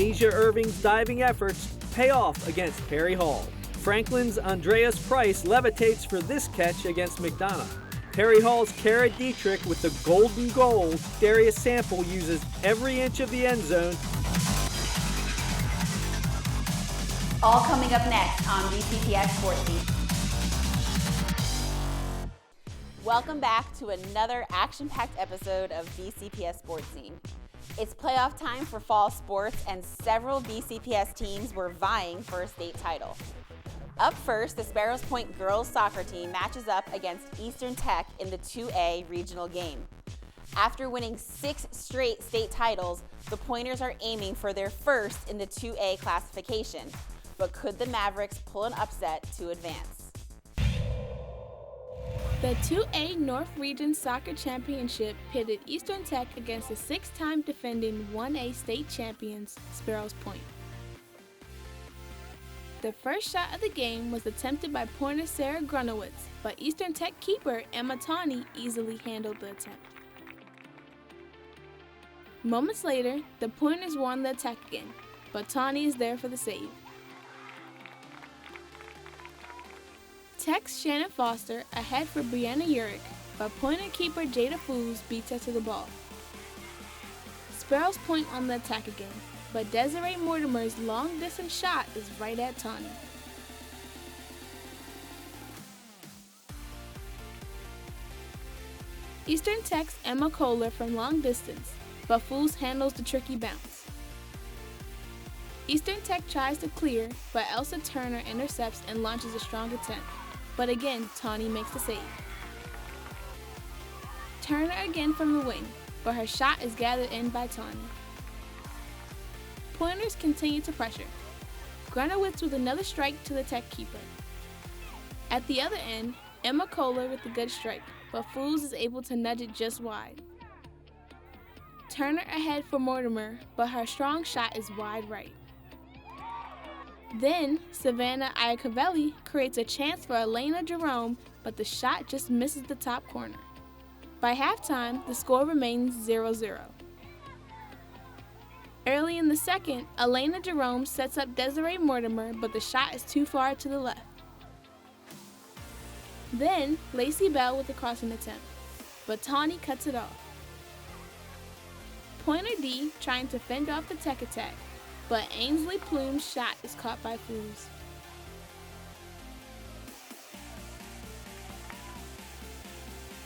Asia Irving's diving efforts pay off against Perry Hall. Franklin's Andreas Price levitates for this catch against McDonough. Perry Hall's Kara Dietrich with the golden goal. Darius Sample uses every inch of the end zone. All coming up next on BCPS-Sports Scene. Welcome back to another action-packed episode of BCPS-Sports Scene. It's playoff time for fall sports, and several BCPS teams were vying for a state title. Up first, the Sparrows Point girls soccer team matches up against Eastern Tech in the 2A regional game. After winning 6 straight state titles, the Pointers are aiming for their first in the 2A classification. But could the Mavericks pull an upset to advance? The 2A North Region Soccer Championship pitted Eastern Tech against the 6-time defending 1A state champions, Sparrows Point. The first shot of the game was attempted by Pointer Sarah Grunowitz, but Eastern Tech keeper Emma Tawney easily handled the attempt. Moments later, the Pointers won the attack again, but Tawney is there for the save. Tech's Shannon Foster ahead for Brianna Urick, but Pointer keeper Jada Foos beats her to the ball. Sparrows Point on the attack again, but Desiree Mortimer's long-distance shot is right at Tawney. Eastern Tech's Emma Kohler from long distance, but Foos handles the tricky bounce. Eastern Tech tries to clear, but Elsa Turner intercepts and launches a strong attempt. But again, Tawney makes the save. Turner again from the wing, but her shot is gathered in by Tawney. Pointers continue to pressure. Grunowitz with another strike to the Tech keeper. At the other end, Emma Kohler with a good strike, but Foos is able to nudge it just wide. Turner ahead for Mortimer, but her strong shot is wide right. Then, Savannah Iacovelli creates a chance for Elena Jerome, but the shot just misses the top corner. By halftime, the score remains 0-0. Early in the second, Elena Jerome sets up Desiree Mortimer, but the shot is too far to the left. Then, Lacey Bell with a crossing attempt, but Tawney cuts it off. Pointer D trying to fend off the Tech attack, but Ainsley Plume's shot is caught by Foos.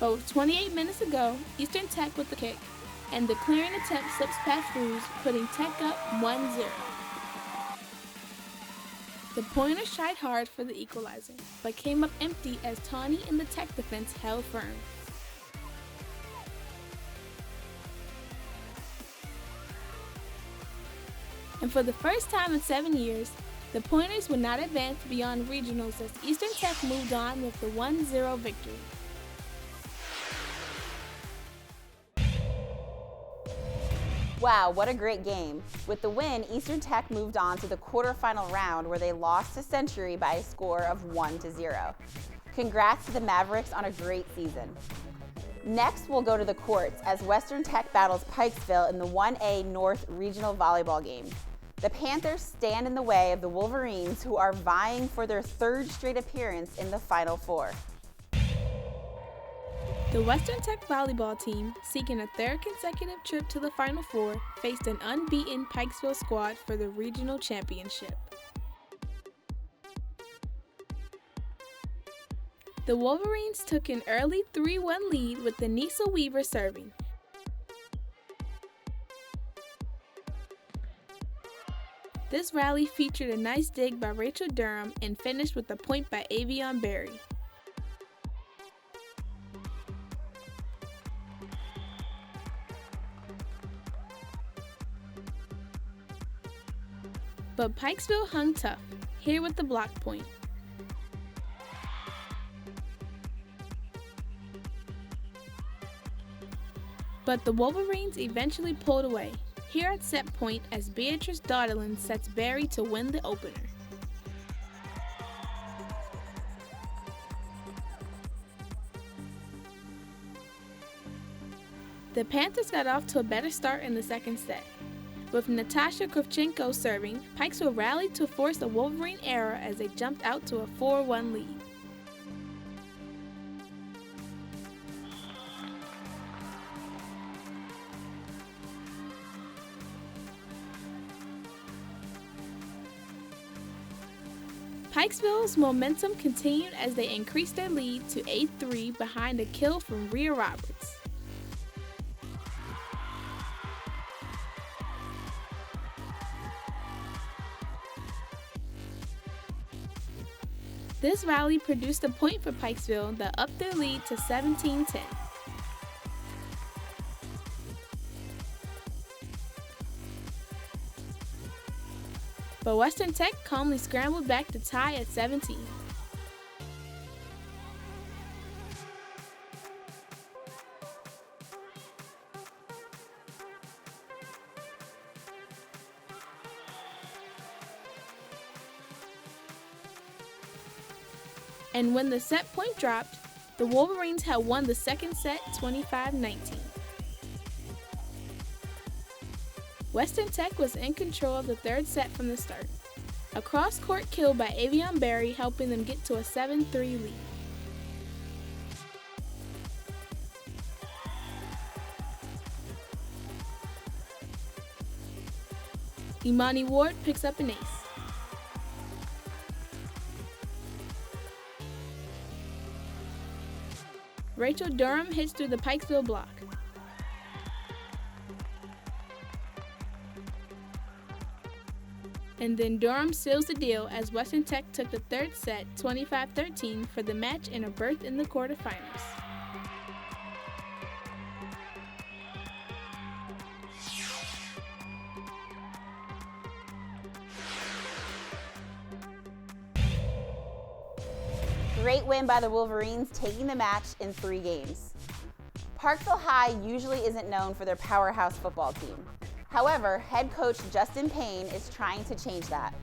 But with 28 minutes to go, Eastern Tech with the kick, and the clearing attempt slips past Foos, putting Tech up 1-0. The Pointers tried hard for the equalizer, but came up empty as Tawney and the Tech defense held firm. And for the first time in 7 years, the Pointers would not advance beyond regionals as Eastern Tech moved on with the 1-0 victory. Wow, what a great game. With the win, Eastern Tech moved on to the quarterfinal round where they lost to Century by a score of 1-0. Congrats to the Mavericks on a great season. Next, we'll go to the courts as Western Tech battles Pikeville in the 1A North Regional Volleyball game. The Panthers stand in the way of the Wolverines, who are vying for their 3rd straight appearance in the Final Four. The Western Tech volleyball team, seeking a 3rd consecutive trip to the Final Four, faced an unbeaten Pikeville squad for the regional championship. The Wolverines took an early 3-1 lead with Denisa Weaver serving. This rally featured a nice dig by Rachel Durham and finished with a point by Avion Berry. But Pikeville hung tough, here with the block point. But the Wolverines eventually pulled away, here at set point as Beatrice Dauderland sets Barry to win the opener. The Panthers got off to a better start in the second set, With Natasha Kravchenko serving, Pikeville rallied to force a Wolverine error as they jumped out to a 4-1 lead. Pikeville's momentum continued as they increased their lead to 8-3 behind a kill from Rhea Roberts. This rally produced a point for Pikeville that upped their lead to 17-10. But Western Tech calmly scrambled back to tie at 17. And when the set point dropped, the Wolverines had won the second set 25-19. Western Tech was in control of the third set from the start. A cross-court kill by Avion Berry helping them get to a 7-3 lead. Imani Ward picks up an ace. Rachel Durham hits through the Pikeville block. And then Durham seals the deal as Western Tech took the third set 25-13 for the match and a berth in the quarterfinals. Great win by the Wolverines, taking the match in 3 games. Parkville High usually isn't known for their powerhouse football team. However, head coach Justin Payne is trying to change that.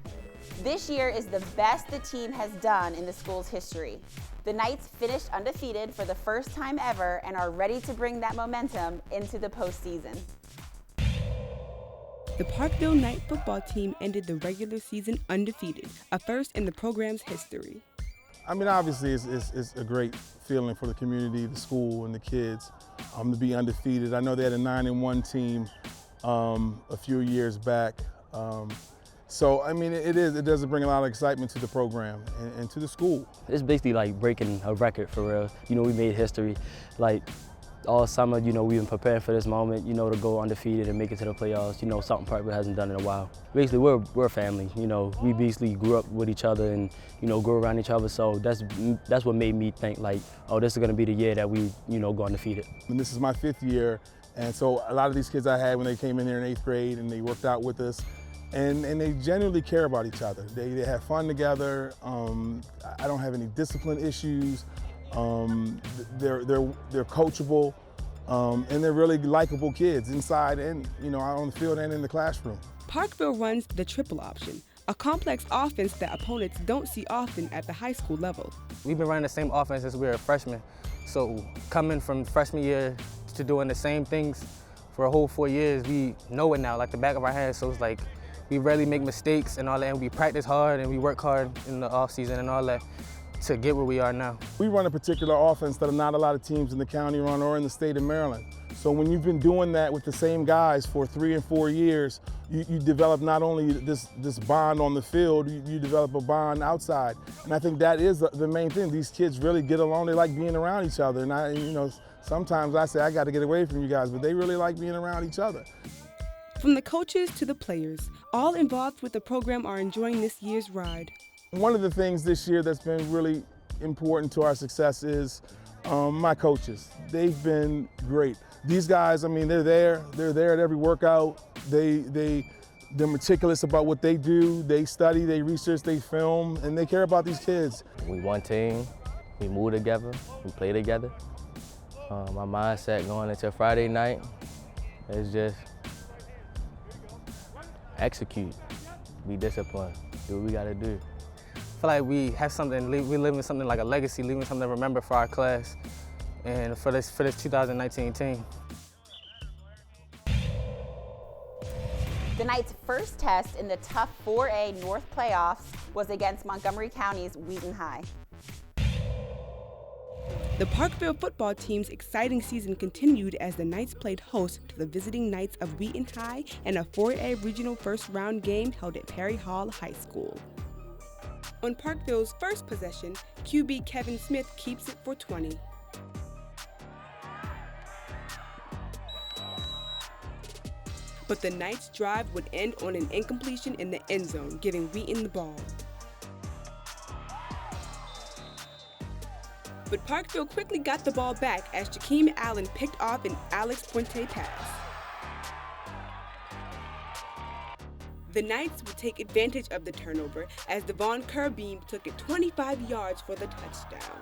This year is the best the team has done in the school's history. The Knights finished undefeated for the first time ever and are ready to bring that momentum into the postseason. The Parkville Knight football team ended the regular season undefeated, a first in the program's history. I mean, obviously, it's a great feeling for the community, the school, and the kids to be undefeated. I know they had a 9-1 team a few years back. So, I mean, it does bring a lot of excitement to the program and to the school. It's basically like breaking a record for real. You know, we made history. Like, all summer, you know, we've been preparing for this moment, you know, to go undefeated and make it to the playoffs, you know, something Parkville hasn't done in a while. Basically, we're family, you know. We basically grew up with each other and, you know, grew around each other, so that's what made me think, like, oh, this is going to be the year that we, you know, go undefeated. And this is my 5th year, and so a lot of these kids I had when they came in here in 8th grade and they worked out with us, and they genuinely care about each other. They have fun together. I don't have any discipline issues. They're coachable, and they're really likable kids inside and, you know, out on the field and in the classroom. Parkville runs the triple option, a complex offense that opponents don't see often at the high school level. We've been running the same offense since we were freshmen, so coming from freshman year to doing the same things for a whole 4 years, we know it now, like the back of our hands, so it's like we rarely make mistakes and all that, and we practice hard and we work hard in the off season and all that to get where we are now. We run a particular offense that not a lot of teams in the county run or in the state of Maryland. So when you've been doing that with the same guys for 3 and 4 years, you develop not only this bond on the field, you develop a bond outside. And I think that is the main thing. These kids really get along. They like being around each other. And you know, sometimes I say, I got to get away from you guys, but they really like being around each other. From the coaches to the players, all involved with the program are enjoying this year's ride. One of the things this year that's been really important to our success is my coaches. They've been great. These guys, I mean, they're there at every workout. They're meticulous about what they do. They study, they research, they film, and they care about these kids. We one team, we move together, we play together. My mindset going into Friday night is just execute, be disciplined, do what we gotta do. I feel like we have something, we living something like a legacy, leaving something to remember for our class and for this 2019 team. The Knights' first test in the tough 4A North playoffs was against Montgomery County's Wheaton High. The Pikeville football team's exciting season continued as the Knights played host to the visiting Knights of Wheaton High in a 4A regional first-round game held at Perry Hall High School. On Pikeville's first possession, QB Kevin Smith keeps it for 20. But the Knights' drive would end on an incompletion in the end zone, giving Wheaton the ball. But Pikeville quickly got the ball back as Jakeem Allen picked off an Alex Puente pass. The Knights would take advantage of the turnover as Devon Kerbeam took it 25 yards for the touchdown.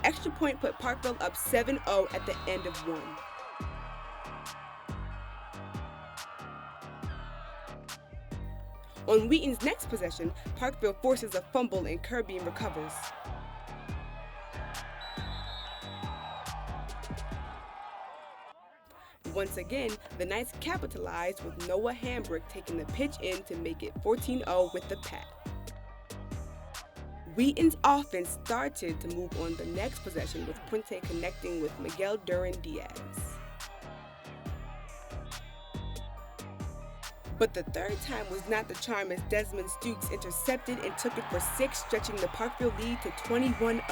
Extra point put Pikeville up 7-0 at the end of one. On Wheaton's next possession, Pikeville forces a fumble and Kerbeam recovers. Once again, the Knights capitalized with Noah Hambrick taking the pitch in to make it 14-0 with the pat. Wheaton's offense started to move on the next possession with Puente connecting with Miguel Duran-Diaz. But the third time was not the charm as Desmond Stukes intercepted and took it for 6, stretching the Pikeville lead to 21-0.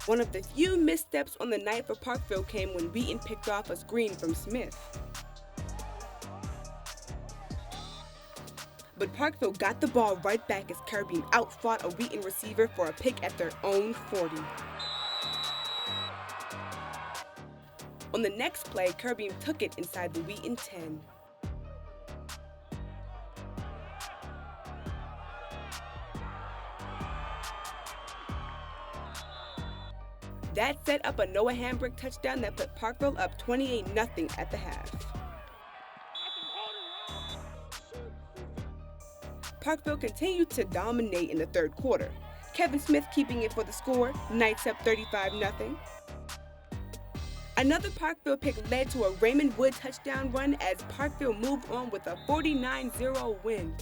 One of the few missteps on the night for Pikeville came when Wheaton picked off a screen from Smith. But Pikeville got the ball right back as Kerbeam outfought a Wheaton receiver for a pick at their own 40. On the next play, Kerbeam took it inside the Wheaton 10. That set up a Noah Hambrick touchdown that put Pikeville up 28-0 at the half. Pikeville continued to dominate in the third quarter. Kevin Smith keeping it for the score, Knights up 35-0. Another Pikeville pick led to a Raymond Wood touchdown run as Pikeville moved on with a 49-0 win.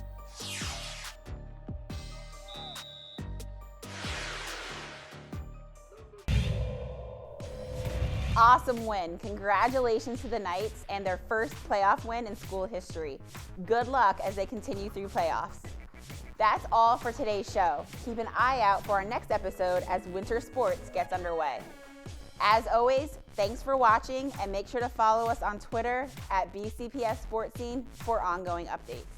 Awesome win. Congratulations to the Knights and their first playoff win in school history. Good luck as they continue through playoffs. That's all for today's show. Keep an eye out for our next episode as winter sports gets underway. As always, thanks for watching and make sure to follow us on Twitter at BCPS-Sports Scene for ongoing updates.